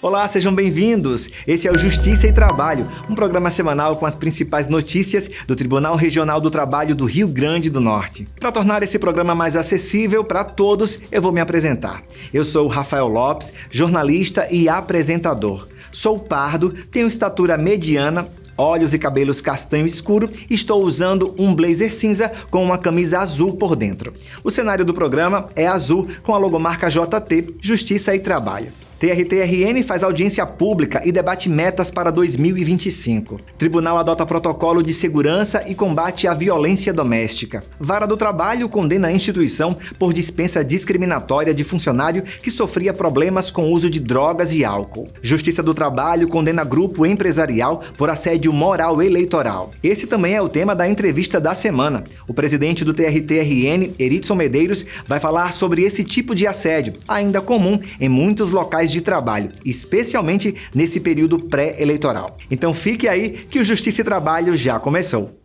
Olá, sejam bem-vindos! Esse é o Justiça e Trabalho, um programa semanal com as principais notícias do Tribunal Regional do Trabalho do Rio Grande do Norte. Para tornar esse programa mais acessível para todos, eu vou me apresentar. Eu sou o Rafael Lopes, jornalista e apresentador. Sou pardo, tenho estatura mediana, olhos e cabelos castanho escuro e estou usando um blazer cinza com uma camisa azul por dentro. O cenário do programa é azul com a logomarca JT, Justiça e Trabalho. TRT-RN faz audiência pública e debate metas para 2025. Tribunal adota protocolo de segurança e combate à violência doméstica. Vara do Trabalho condena a instituição por dispensa discriminatória de funcionário que sofria problemas com uso de drogas e álcool. Justiça do Trabalho condena grupo empresarial por assédio moral eleitoral. Esse também é o tema da entrevista da semana. O presidente do TRT-RN, Eritson Medeiros, vai falar sobre esse tipo de assédio, ainda comum em muitos locais de trabalho, especialmente nesse período pré-eleitoral. Então fique aí que o Justiça e Trabalho já começou.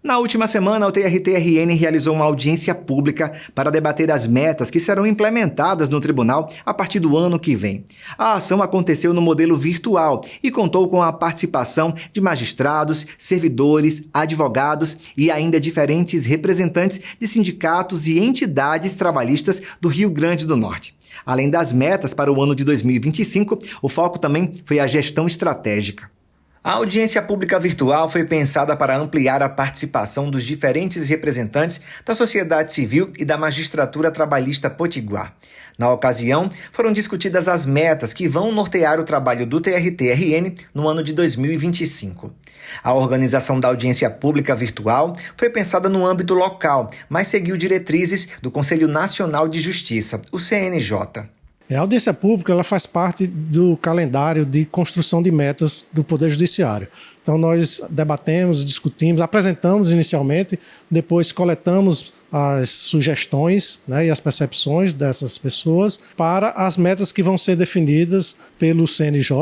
Na última semana, o TRT-RN realizou uma audiência pública para debater as metas que serão implementadas no tribunal a partir do ano que vem. A ação aconteceu no modelo virtual e contou com a participação de magistrados, servidores, advogados e ainda diferentes representantes de sindicatos e entidades trabalhistas do Rio Grande do Norte. Além das metas para o ano de 2025, o foco também foi a gestão estratégica. A audiência pública virtual foi pensada para ampliar a participação dos diferentes representantes da sociedade civil e da magistratura trabalhista potiguar. Na ocasião, foram discutidas as metas que vão nortear o trabalho do TRT-RN no ano de 2025. A organização da audiência pública virtual foi pensada no âmbito local, mas seguiu diretrizes do Conselho Nacional de Justiça, o CNJ. A audiência pública ela faz parte do calendário de construção de metas do Poder Judiciário. Então nós debatemos, discutimos, apresentamos inicialmente, depois coletamos as sugestões, e as percepções dessas pessoas para as metas que vão ser definidas pelo CNJ,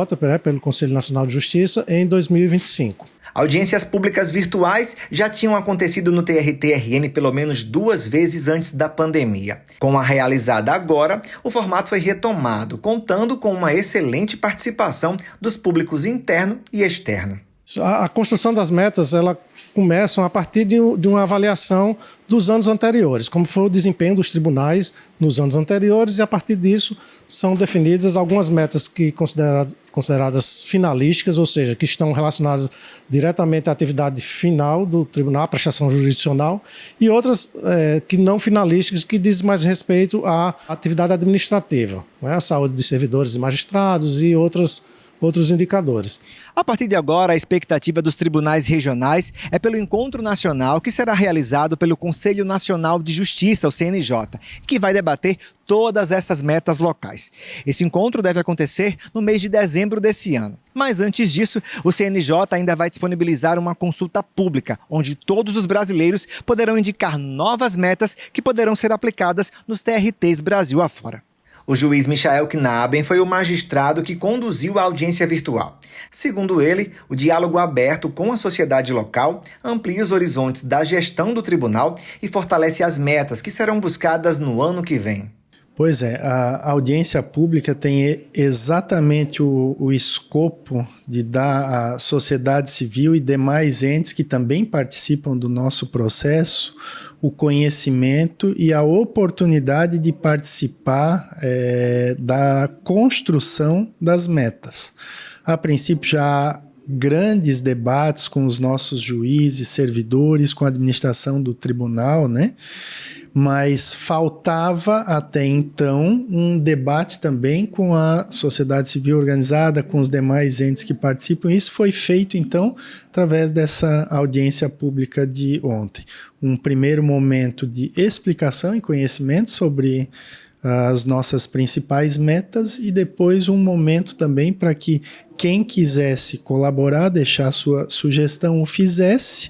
pelo Conselho Nacional de Justiça, em 2025. Audiências públicas virtuais já tinham acontecido no TRT-RN pelo menos 2 vezes antes da pandemia. Com a realizada agora, o formato foi retomado, contando com uma excelente participação dos públicos interno e externo. A construção das metas, ela começa a partir de uma avaliação dos anos anteriores, como foi o desempenho dos tribunais nos anos anteriores, e a partir disso são definidas algumas metas que consideradas finalísticas, ou seja, que estão relacionadas diretamente à atividade final do tribunal, à prestação jurisdicional, e outras que não finalísticas, que dizem mais respeito à atividade administrativa, a saúde dos servidores e magistrados e outros indicadores. A partir de agora, a expectativa dos tribunais regionais é pelo encontro nacional que será realizado pelo Conselho Nacional de Justiça, o CNJ, que vai debater todas essas metas locais. Esse encontro deve acontecer no mês de dezembro desse ano. Mas antes disso, o CNJ ainda vai disponibilizar uma consulta pública, onde todos os brasileiros poderão indicar novas metas que poderão ser aplicadas nos TRTs Brasil afora. O juiz Michael Knaben foi o magistrado que conduziu a audiência virtual. Segundo ele, o diálogo aberto com a sociedade local amplia os horizontes da gestão do tribunal e fortalece as metas que serão buscadas no ano que vem. Pois é, a audiência pública tem exatamente o escopo de dar à sociedade civil e demais entes que também participam do nosso processo o conhecimento e a oportunidade de participar da construção das metas. A princípio já há grandes debates com os nossos juízes, servidores, com a administração do tribunal, mas faltava até então um debate também com a sociedade civil organizada, com os demais entes que participam. Isso foi feito então através dessa audiência pública de ontem. Um primeiro momento de explicação e conhecimento sobre as nossas principais metas e depois um momento também para que quem quisesse colaborar, deixar sua sugestão, o fizesse,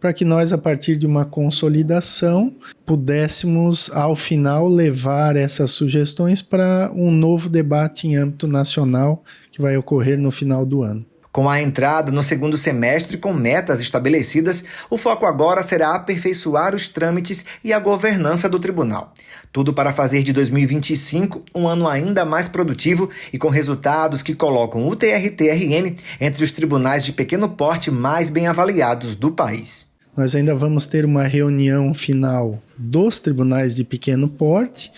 para que nós, a partir de uma consolidação, pudéssemos, ao final, levar essas sugestões para um novo debate em âmbito nacional que vai ocorrer no final do ano. Com a entrada no segundo semestre com metas estabelecidas, o foco agora será aperfeiçoar os trâmites e a governança do tribunal. Tudo para fazer de 2025 um ano ainda mais produtivo e com resultados que colocam o TRT-RN entre os tribunais de pequeno porte mais bem avaliados do país. Nós ainda vamos ter uma reunião final dos tribunais de pequeno porte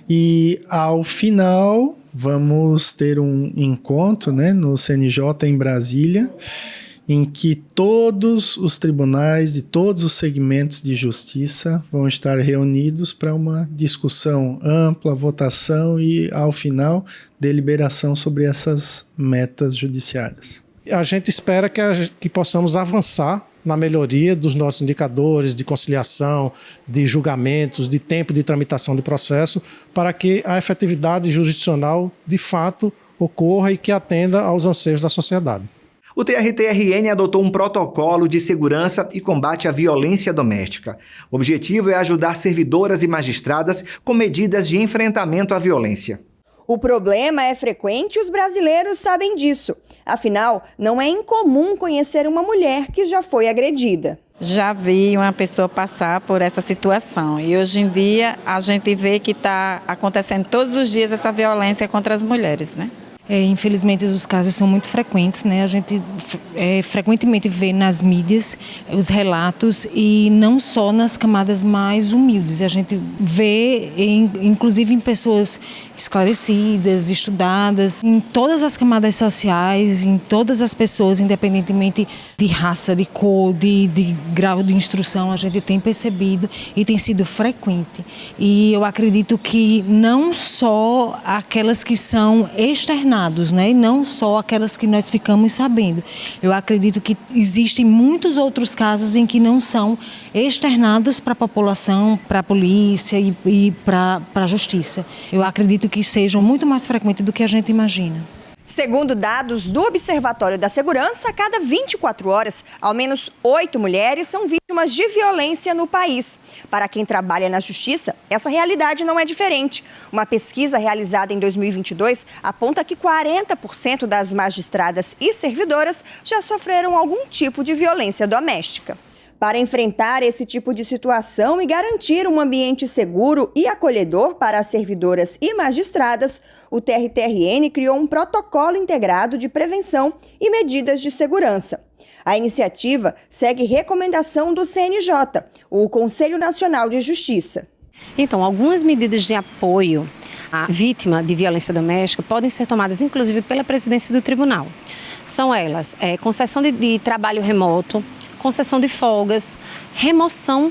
e, ao final, vamos ter um encontro, no CNJ em Brasília, em que todos os tribunais de todos os segmentos de justiça vão estar reunidos para uma discussão ampla, votação e, ao final, deliberação sobre essas metas judiciárias. A gente espera que possamos avançar na melhoria dos nossos indicadores de conciliação, de julgamentos, de tempo de tramitação de processo, para que a efetividade jurisdicional, de fato, ocorra e que atenda aos anseios da sociedade. O TRT-RN adotou um protocolo de segurança e combate à violência doméstica. O objetivo é ajudar servidoras e magistradas com medidas de enfrentamento à violência. O problema é frequente e os brasileiros sabem disso. Afinal, não é incomum conhecer uma mulher que já foi agredida. Já vi uma pessoa passar por essa situação e hoje em dia a gente vê que está acontecendo todos os dias essa violência contra as mulheres, Infelizmente, os casos são muito frequentes, A gente frequentemente vê nas mídias os relatos e não só nas camadas mais humildes. A gente vê, inclusive, em pessoas esclarecidas, estudadas, em todas as camadas sociais, em todas as pessoas, independentemente de raça, de cor, de grau de instrução, a gente tem percebido e tem sido frequente. E eu acredito que não só aquelas que são externadas, e não só aquelas que nós ficamos sabendo. Eu acredito que existem muitos outros casos em que não são externados para a população, para a polícia e para a justiça. Eu acredito que sejam muito mais frequentes do que a gente imagina. Segundo dados do Observatório da Segurança, a cada 24 horas, ao menos 8 mulheres são vítimas de violência no país. Para quem trabalha na justiça, essa realidade não é diferente. Uma pesquisa realizada em 2022 aponta que 40% das magistradas e servidoras já sofreram algum tipo de violência doméstica. Para enfrentar esse tipo de situação e garantir um ambiente seguro e acolhedor para as servidoras e magistradas, o TRT-RN criou um protocolo integrado de prevenção e medidas de segurança. A iniciativa segue recomendação do CNJ, o Conselho Nacional de Justiça. Então, algumas medidas de apoio à vítima de violência doméstica podem ser tomadas, inclusive, pela presidência do tribunal. São elas, concessão de trabalho remoto, concessão de folgas, remoção,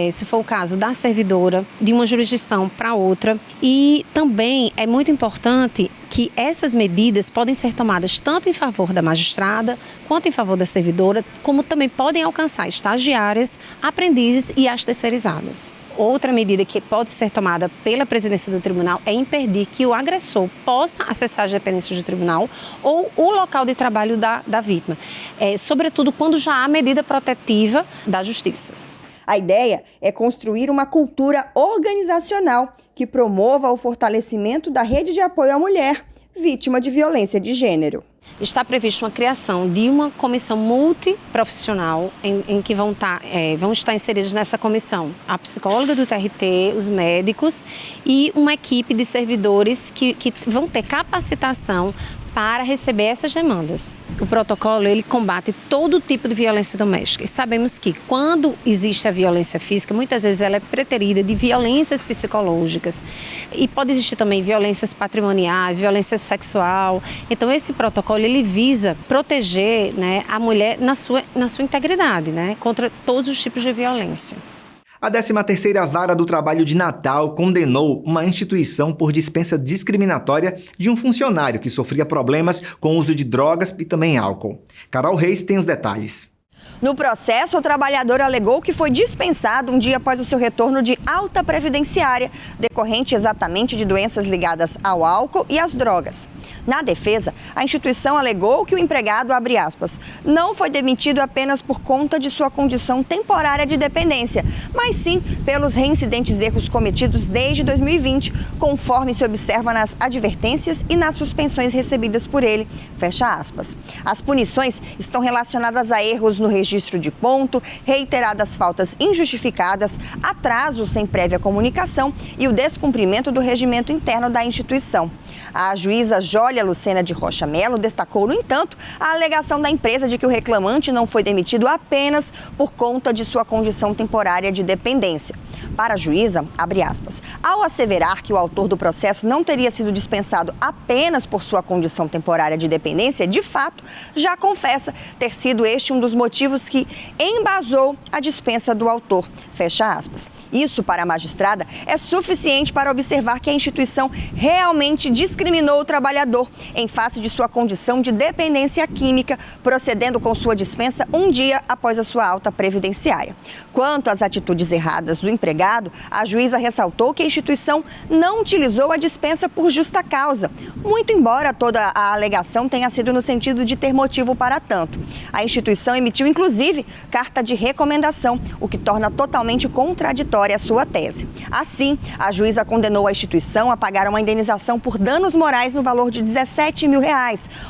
se for o caso, da servidora de uma jurisdição para outra. E também é muito importante que essas medidas podem ser tomadas tanto em favor da magistrada quanto em favor da servidora, como também podem alcançar estagiárias, aprendizes e as terceirizadas. Outra medida que pode ser tomada pela presidência do tribunal é impedir que o agressor possa acessar as dependências do tribunal ou o local de trabalho da vítima, sobretudo quando já há medida protetiva da justiça. A ideia é construir uma cultura organizacional que promova o fortalecimento da rede de apoio à mulher vítima de violência de gênero. Está prevista uma criação de uma comissão multiprofissional em que vão estar inseridos nessa comissão a psicóloga do TRT, os médicos e uma equipe de servidores que vão ter capacitação para receber essas demandas. O protocolo, ele combate todo tipo de violência doméstica. E sabemos que quando existe a violência física, muitas vezes ela é preterida de violências psicológicas. E pode existir também violências patrimoniais, violência sexual. Então, esse protocolo, ele visa proteger, a mulher na sua integridade, contra todos os tipos de violência. A 13ª Vara do Trabalho de Natal condenou uma instituição por dispensa discriminatória de um funcionário que sofria problemas com o uso de drogas e também álcool. Carol Reis tem os detalhes. No processo, o trabalhador alegou que foi dispensado um dia após o seu retorno de alta previdenciária, decorrente exatamente de doenças ligadas ao álcool e às drogas. Na defesa, a instituição alegou que o empregado, abre aspas, não foi demitido apenas por conta de sua condição temporária de dependência, mas sim pelos reincidentes erros cometidos desde 2020, conforme se observa nas advertências e nas suspensões recebidas por ele, fecha aspas. As punições estão relacionadas a erros no registro de ponto, reiteradas faltas injustificadas, atrasos sem prévia comunicação e o descumprimento do regimento interno da instituição. A juíza Jólia Lucena de Rocha Melo destacou, no entanto, a alegação da empresa de que o reclamante não foi demitido apenas por conta de sua condição temporária de dependência. Para a juíza, abre aspas, ao asseverar que o autor do processo não teria sido dispensado apenas por sua condição temporária de dependência, de fato, já confessa ter sido este um dos motivos que embasou a dispensa do autor, fecha aspas. Isso, para a magistrada, é suficiente para observar que a instituição realmente discriminou o trabalhador em face de sua condição de dependência química, procedendo com sua dispensa um dia após a sua alta previdenciária. Quanto às atitudes erradas do empregado, a juíza ressaltou que a instituição não utilizou a dispensa por justa causa, muito embora toda a alegação tenha sido no sentido de ter motivo para tanto. A instituição emitiu, inclusive, carta de recomendação, o que torna totalmente contraditória a sua tese. Assim, a juíza condenou a instituição a pagar uma indenização por danos morais no valor de R$17 mil,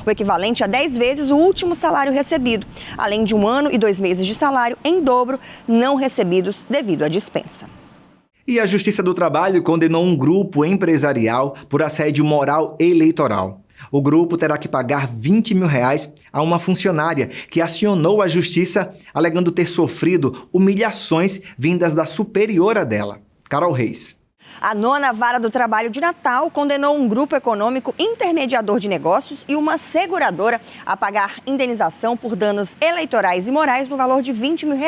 o equivalente a 10 vezes o último salário recebido, além de 1 ano e 2 meses de salário em dobro não recebidos devido à dispensa. E a Justiça do Trabalho condenou um grupo empresarial por assédio moral eleitoral. O grupo terá que pagar R$20 mil a uma funcionária que acionou a justiça alegando ter sofrido humilhações vindas da superiora dela, Carol Reis. A 9ª Vara do Trabalho de Natal condenou um grupo econômico intermediador de negócios e uma seguradora a pagar indenização por danos eleitorais e morais no valor de R$20 mil.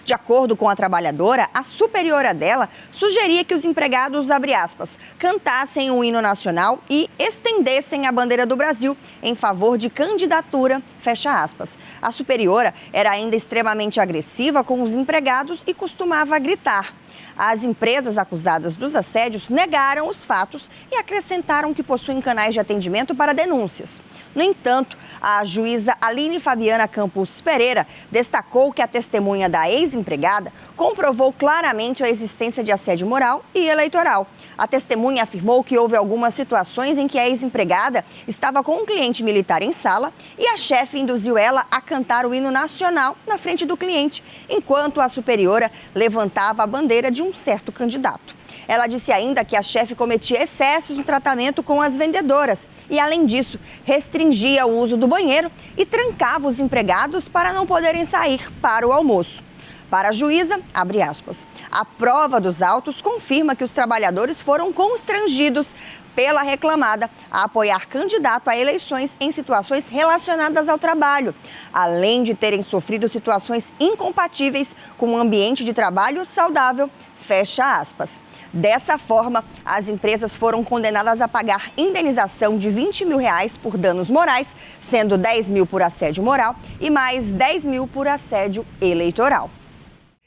De acordo com a trabalhadora, a superiora dela sugeria que os empregados, abre aspas, cantassem o hino nacional e estendessem a bandeira do Brasil em favor de candidatura, fecha aspas. A superiora era ainda extremamente agressiva com os empregados e costumava gritar. As empresas acusadas dos assédios negaram os fatos e acrescentaram que possuem canais de atendimento para denúncias. No entanto, a juíza Aline Fabiana Campos Pereira destacou que a testemunha da ex-empregada comprovou claramente a existência de assédio moral e eleitoral. A testemunha afirmou que houve algumas situações em que a ex-empregada estava com um cliente militar em sala e a chefe induziu ela a cantar o hino nacional na frente do cliente, enquanto a superiora levantava a bandeira de um certo candidato. Ela disse ainda que a chefe cometia excessos no tratamento com as vendedoras e, além disso, restringia o uso do banheiro e trancava os empregados para não poderem sair para o almoço. Para a juíza, abre aspas, a prova dos autos confirma que os trabalhadores foram constrangidos pela reclamada a apoiar candidato a eleições em situações relacionadas ao trabalho, além de terem sofrido situações incompatíveis com um ambiente de trabalho saudável, fecha aspas. Dessa forma, as empresas foram condenadas a pagar indenização de R$20 mil por danos morais, sendo 10 mil por assédio moral e mais 10 mil por assédio eleitoral.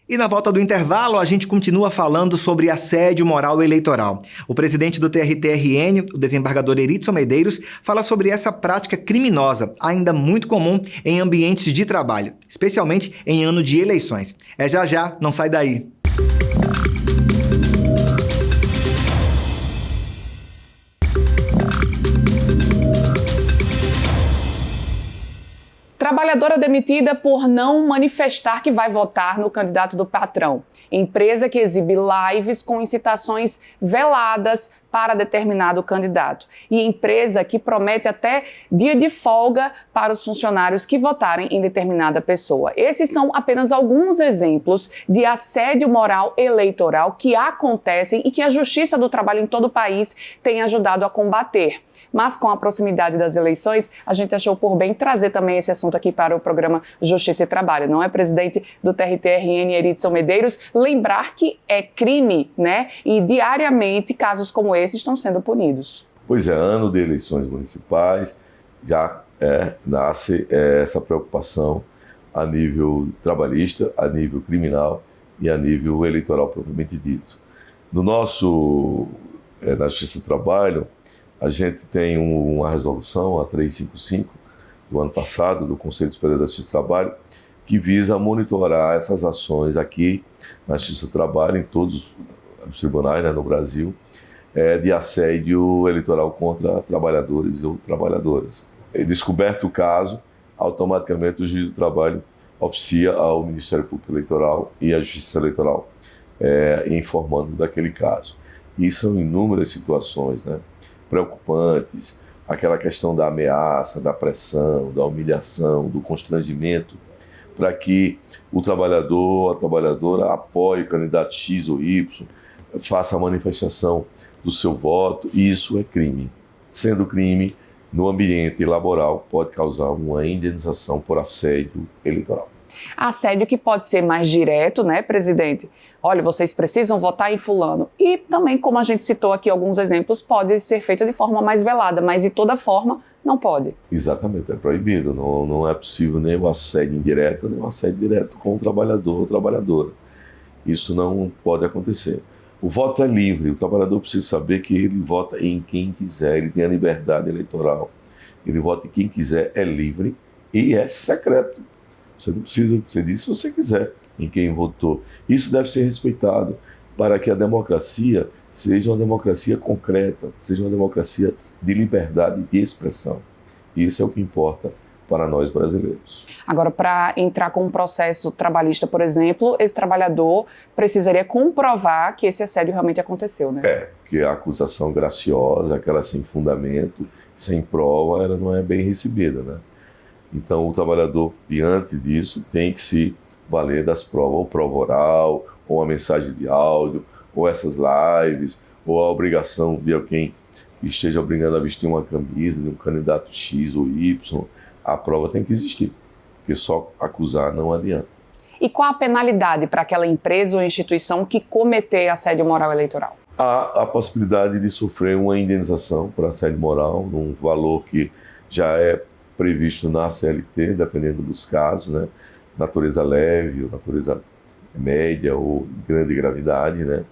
E na volta do intervalo, a gente continua falando sobre assédio moral eleitoral. O presidente do TRT-RN, o desembargador Eritson Medeiros, fala sobre essa prática criminosa, ainda muito comum em ambientes de trabalho, especialmente em ano de eleições. É já, não sai daí. Trabalhadora demitida por não manifestar que vai votar no candidato do patrão. Empresa que exibe lives com incitações veladas para determinado candidato. E empresa que promete até dia de folga para os funcionários que votarem em determinada pessoa. Esses são apenas alguns exemplos de assédio moral eleitoral que acontecem e que a Justiça do Trabalho em todo o país tem ajudado a combater. Mas com a proximidade das eleições, a gente achou por bem trazer também esse assunto aqui para o programa Justiça e Trabalho. Não é, presidente do TRT-RN, Eritson Medeiros? Lembrar que é crime, né? E diariamente casos como esse estão sendo punidos. Pois é, ano de eleições municipais, já nasce essa preocupação a nível trabalhista, a nível criminal e a nível eleitoral propriamente dito. No nosso, na Justiça do Trabalho, a gente tem uma resolução, a 355, do ano passado, do Conselho Superior da Justiça do Trabalho, que visa monitorar essas ações aqui na Justiça do Trabalho, em todos os tribunais, né, no Brasil, de assédio eleitoral contra trabalhadores ou trabalhadoras. Descoberto o caso, automaticamente o Juiz do Trabalho oficia ao Ministério Público Eleitoral e à Justiça Eleitoral, informando daquele caso. E são inúmeras situações, né, preocupantes, aquela questão da ameaça, da pressão, da humilhação, do constrangimento, para que o trabalhador, a trabalhadora apoie o candidato X ou Y, faça a manifestação do seu voto, e isso é crime. Sendo crime, no ambiente laboral, pode causar uma indenização por assédio eleitoral. Assédio que pode ser mais direto, né, presidente? Olha, vocês precisam votar em fulano. E também, como a gente citou aqui alguns exemplos, pode ser feito de forma mais velada, mas de toda forma não pode. Exatamente, é proibido. Não é possível nem o assédio indireto, nem o assédio direto com o trabalhador ou trabalhadora. Isso não pode acontecer. O voto é livre, o trabalhador precisa saber que ele vota em quem quiser, ele tem a liberdade eleitoral. Ele vota em quem quiser, é livre e é secreto. Você não precisa, você diz se você quiser em quem votou. Isso deve ser respeitado para que a democracia seja uma democracia concreta, seja uma democracia de liberdade de expressão. Isso é o que importa para nós brasileiros. Agora, para entrar com um processo trabalhista, por exemplo, esse trabalhador precisaria comprovar que esse assédio realmente aconteceu, né? Porque a acusação graciosa, aquela sem fundamento, sem prova, ela não é bem recebida, né? Então, o trabalhador, diante disso, tem que se valer das provas, ou prova oral, ou uma mensagem de áudio, ou essas lives, ou a obrigação de alguém que esteja obrigando a vestir uma camisa de um candidato X ou Y. A prova tem que existir, porque só acusar não adianta. E qual a penalidade para aquela empresa ou instituição que cometer assédio moral eleitoral? Há a possibilidade de sofrer uma indenização por assédio moral, num valor que já é previsto na CLT, dependendo dos casos, né? Natureza leve, ou natureza média ou grande gravidade, né?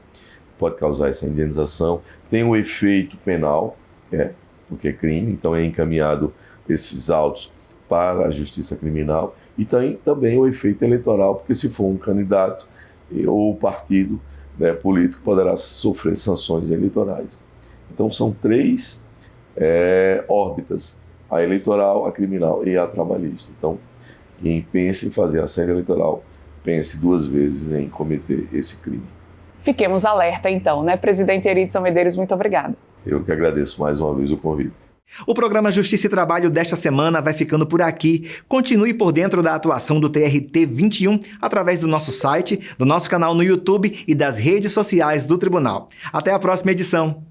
Pode causar essa indenização. Tem um efeito penal, porque é crime, então é encaminhado esses autos para a justiça criminal, e tem também o efeito eleitoral, porque se for um candidato ou partido, né, político, poderá sofrer sanções eleitorais. Então são três órbitas: a eleitoral, a criminal e a trabalhista. Então, quem pensa em fazer assédio eleitoral, pense duas vezes em cometer esse crime. Fiquemos alerta então, né, presidente Eridson Medeiros, muito obrigado. Eu que agradeço mais uma vez o convite. O programa Justiça e Trabalho desta semana vai ficando por aqui. Continue por dentro da atuação do TRT 21 através do nosso site, do nosso canal no YouTube e das redes sociais do Tribunal. Até a próxima edição.